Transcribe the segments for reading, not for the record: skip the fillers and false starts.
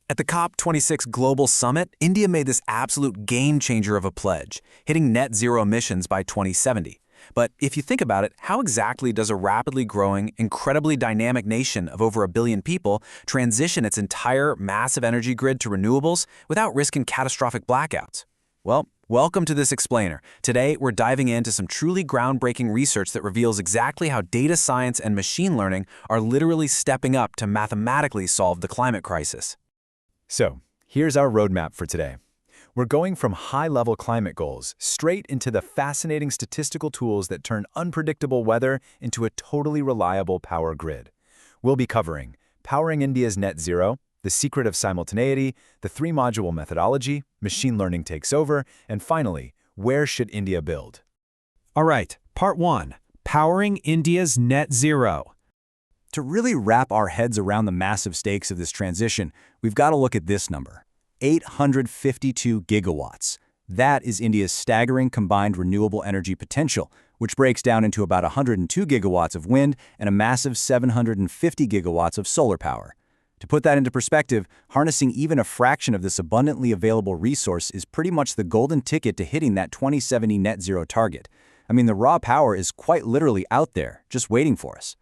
At the COP26 Global Summit, India made this absolute game-changer of a pledge, hitting net zero emissions by 2070. But if you think about it, how exactly does a rapidly growing, incredibly dynamic nation of over 1 billion people transition its entire massive energy grid to renewables without risking catastrophic blackouts? Well, welcome to this explainer. Today, we're diving into some truly groundbreaking research that reveals exactly how data science and machine learning are literally stepping up to mathematically solve the climate crisis. So, here's our roadmap for today. We're going from high-level climate goals straight into the fascinating statistical tools that turn unpredictable weather into a totally reliable power grid. We'll be covering powering India's net zero, the secret of simultaneity, the three-module methodology, machine learning takes over, and finally, where should India build? All right, part 1, powering India's net zero. To really wrap our heads around the massive stakes of this transition, we've got to look at this number. 852 gigawatts. That is India's staggering combined renewable energy potential, which breaks down into about 102 gigawatts of wind and a massive 750 gigawatts of solar power. To put that into perspective, harnessing even a fraction of this abundantly available resource is pretty much the golden ticket to hitting that 2070 net zero target. I mean, the raw power is quite literally out there, just waiting for us.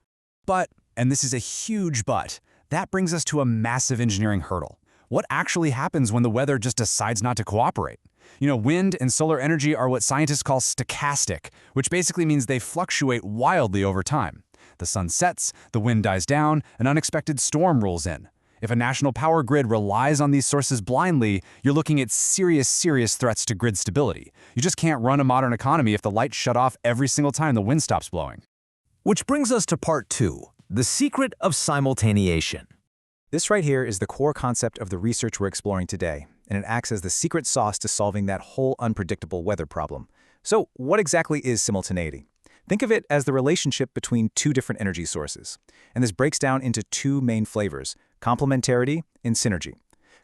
But, and this is a huge but, that brings us to a massive engineering hurdle. What actually happens when the weather just decides not to cooperate? Wind and solar energy are what scientists call stochastic, which basically means they fluctuate wildly over time. The sun sets, the wind dies down, an unexpected storm rolls in. If a national power grid relies on these sources blindly, you're looking at serious threats to grid stability. You just can't run a modern economy if the lights shut off every single time the wind stops blowing. Which brings us to part 2, the secret of simultaneation. This right here is the core concept of the research we're exploring today, and it acts as the secret sauce to solving that whole unpredictable weather problem. So, what exactly is simultaneity? Think of it as the relationship between two different energy sources, and this breaks down into two main flavors, complementarity and synergy.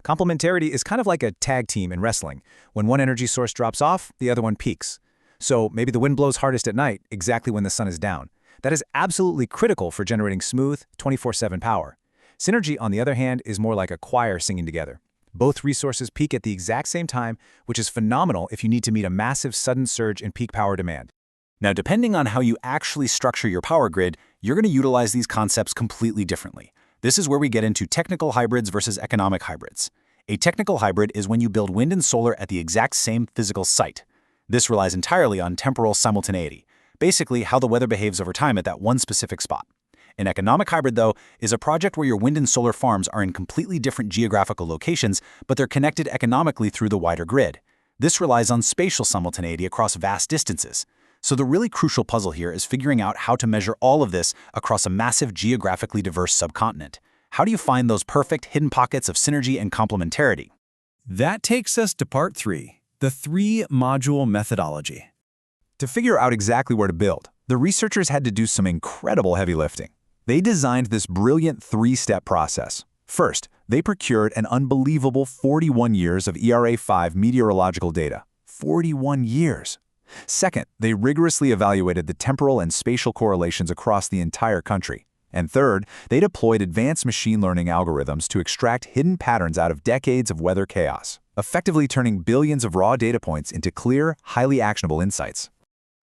Complementarity is kind of like a tag team in wrestling. When one energy source drops off, the other one peaks. So maybe the wind blows hardest at night, exactly when the sun is down. That is absolutely critical for generating smooth, 24/7 power. Synergy, on the other hand, is more like a choir singing together. Both resources peak at the exact same time, which is phenomenal if you need to meet a massive sudden surge in peak power demand. Now, depending on how you actually structure your power grid, you're going to utilize these concepts completely differently. This is where we get into technical hybrids versus economic hybrids. A technical hybrid is when you build wind and solar at the exact same physical site. This relies entirely on temporal simultaneity, basically how the weather behaves over time at that one specific spot. An economic hybrid, though, is a project where your wind and solar farms are in completely different geographical locations, but they're connected economically through the wider grid. This relies on spatial simultaneity across vast distances. So the really crucial puzzle here is figuring out how to measure all of this across a massive geographically diverse subcontinent. How do you find those perfect hidden pockets of synergy and complementarity? That takes us to part 3, the three-module methodology. To figure out exactly where to build, the researchers had to do some incredible heavy lifting. They designed this brilliant 3-step process. First, they procured an unbelievable 41 years of ERA5 meteorological data. 41 years! Second, they rigorously evaluated the temporal and spatial correlations across the entire country. And third, they deployed advanced machine learning algorithms to extract hidden patterns out of decades of weather chaos, effectively turning billions of raw data points into clear, highly actionable insights.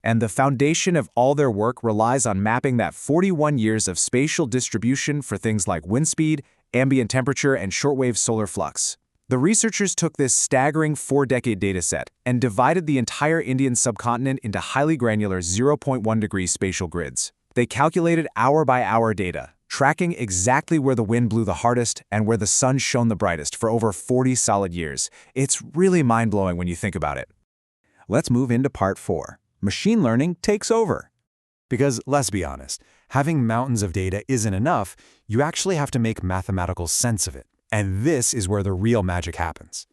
And the foundation of all their work relies on mapping that 41 years of spatial distribution for things like wind speed, ambient temperature, and shortwave solar flux. The researchers took this staggering 4-decade dataset and divided the entire Indian subcontinent into highly granular 0.1 degree spatial grids. They calculated hour-by-hour data, tracking exactly where the wind blew the hardest and where the sun shone the brightest for over 40 solid years. It's really mind-blowing when you think about it. Let's move into part 4. Machine learning takes over. Because, let's be honest, having mountains of data isn't enough. You actually have to make mathematical sense of it. And this is where the real magic happens.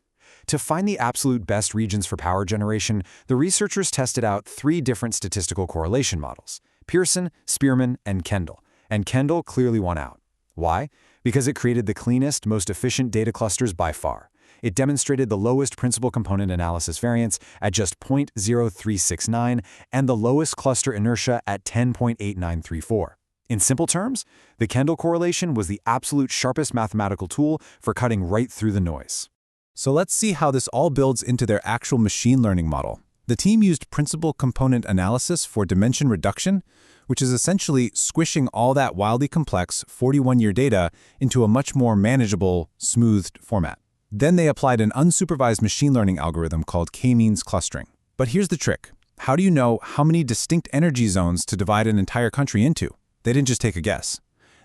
To find the absolute best regions for power generation, the researchers tested out 3 different statistical correlation models: Pearson, Spearman, and Kendall. And Kendall clearly won out. Why? Because it created the cleanest, most efficient data clusters by far. It demonstrated the lowest principal component analysis variance at just 0.0369 and the lowest cluster inertia at 10.8934. In simple terms, the Kendall correlation was the absolute sharpest mathematical tool for cutting right through the noise. So let's see how this all builds into their actual machine learning model. The team used principal component analysis for dimension reduction, which is essentially squishing all that wildly complex 41-year data into a much more manageable, smoothed format. Then they applied an unsupervised machine learning algorithm called k-means clustering. But here's the trick. How do you know how many distinct energy zones to divide an entire country into? They didn't just take a guess.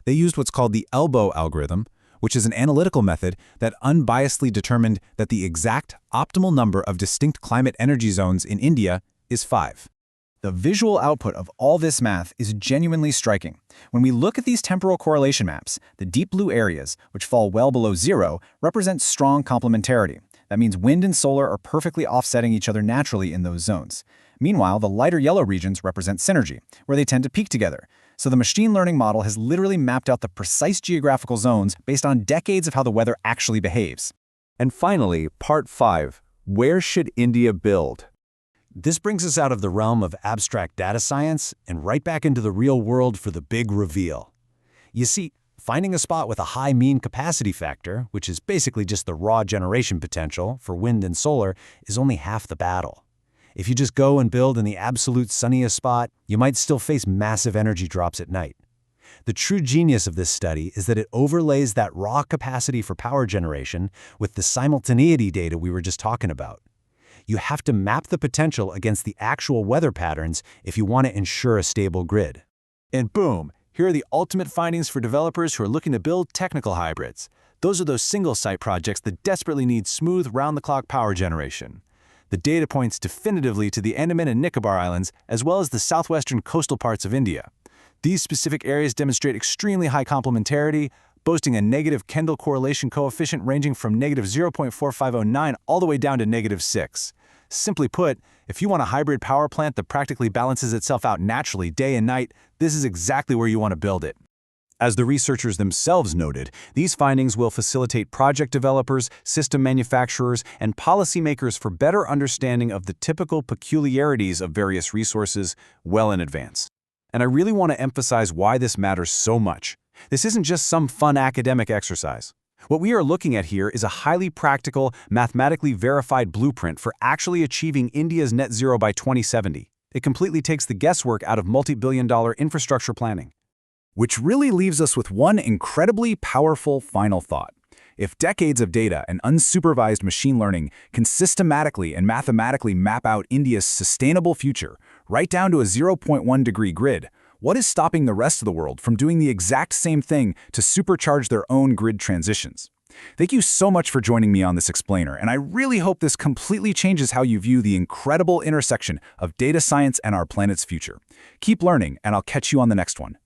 They used what's called the elbow algorithm, which is an analytical method that unbiasedly determined that the exact optimal number of distinct climate energy zones in India is 5. The visual output of all this math is genuinely striking. When we look at these temporal correlation maps, the deep blue areas, which fall well below zero, represent strong complementarity. That means wind and solar are perfectly offsetting each other naturally in those zones. Meanwhile, the lighter yellow regions represent synergy, where they tend to peak together. So the machine learning model has literally mapped out the precise geographical zones based on decades of how the weather actually behaves. And finally, part 5. Where should India build? This brings us out of the realm of abstract data science and right back into the real world for the big reveal. You see, finding a spot with a high mean capacity factor, which is basically just the raw generation potential for wind and solar, is only half the battle. If you just go and build in the absolute sunniest spot, you might still face massive energy drops at night. The true genius of this study is that it overlays that raw capacity for power generation with the simultaneity data we were just talking about. You have to map the potential against the actual weather patterns if you want to ensure a stable grid. And boom, here are the ultimate findings for developers who are looking to build technical hybrids. Those are those single-site projects that desperately need smooth, round-the-clock power generation. The data points definitively to the Andaman and Nicobar Islands, as well as the southwestern coastal parts of India. These specific areas demonstrate extremely high complementarity, boasting a negative Kendall correlation coefficient ranging from negative 0.4509 all the way down to negative 6. Simply put, if you want a hybrid power plant that practically balances itself out naturally day and night, this is exactly where you want to build it. As the researchers themselves noted, these findings will facilitate project developers, system manufacturers, and policymakers for better understanding of the typical peculiarities of various resources well in advance. And I really want to emphasize why this matters so much. This isn't just some fun academic exercise. What we are looking at here is a highly practical, mathematically verified blueprint for actually achieving India's net zero by 2070. It completely takes the guesswork out of multi-billion-dollar infrastructure planning. Which really leaves us with one incredibly powerful final thought. If decades of data and unsupervised machine learning can systematically and mathematically map out India's sustainable future, right down to a 0.1-degree grid, what is stopping the rest of the world from doing the exact same thing to supercharge their own grid transitions? Thank you so much for joining me on this explainer, and I really hope this completely changes how you view the incredible intersection of data science and our planet's future. Keep learning, and I'll catch you on the next one.